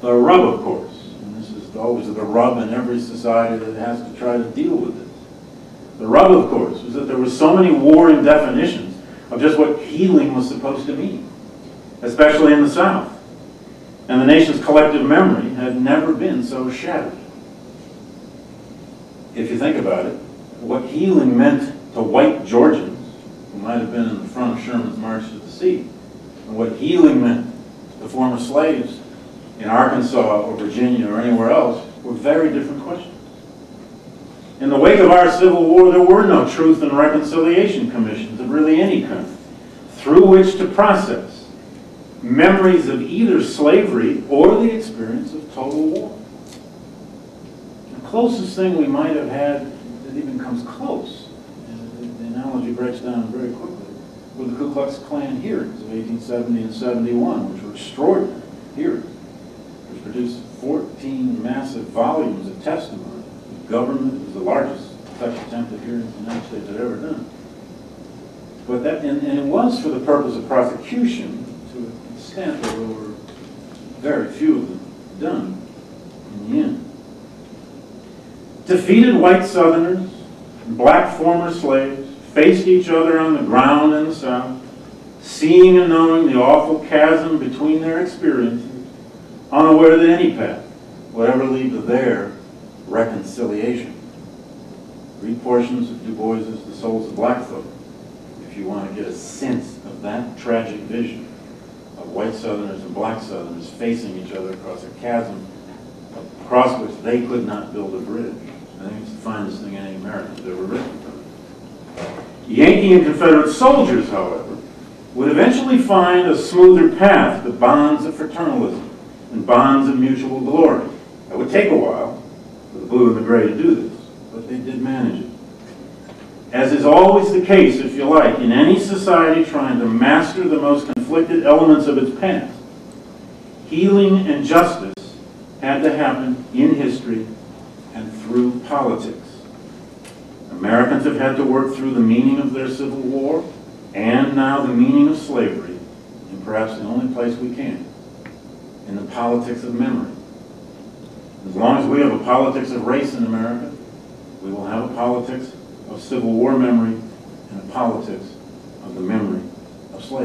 The rub, of course, and this is always the rub in every society that has to try to deal with it. The rub, of course, was that there were so many warring definitions of just what healing was supposed to mean, especially in the South. And the nation's collective memory had never been so shattered. If you think about it, what healing meant to white Georgians, who might have been in the front of Sherman's March to the Sea, and what healing meant to former slaves in Arkansas or Virginia or anywhere else, were very different questions. In the wake of our Civil War, there were no Truth and Reconciliation Commissions of really any kind, through which to process memories of either slavery or the experience of total war. The closest thing we might have had that even comes close, and the analogy breaks down very quickly, were the Ku Klux Klan hearings of 1870 and 71, which were extraordinary hearings, which produced 14 massive volumes of testimony. The government was the largest such attempted hearings the United States had ever done. But that, and it was for the purpose of prosecution to an extent, that there were very few of them done in the end. Defeated white Southerners and black former slaves faced each other on the ground in the South, seeing and knowing the awful chasm between their experiences, unaware that any path would ever lead to their reconciliation. Read portions of Du Bois's The Souls of Black Folk if you want to get a sense of that tragic vision of white Southerners and black Southerners facing each other across a chasm across which they could not build a bridge. I think it's the finest thing any American's ever written. Yankee and Confederate soldiers, however, would eventually find a smoother path to bonds of fraternalism and bonds of mutual glory. It would take a while for the blue and the gray to do this, but they did manage it. As is always the case, if you like, in any society trying to master the most conflicted elements of its past, healing and justice had to happen in history and through politics. Americans have had to work through the meaning of their Civil War and now the meaning of slavery in perhaps the only place we can, in the politics of memory. As long as we have a politics of race in America, we will have a politics of Civil War memory and a politics of the memory of slavery.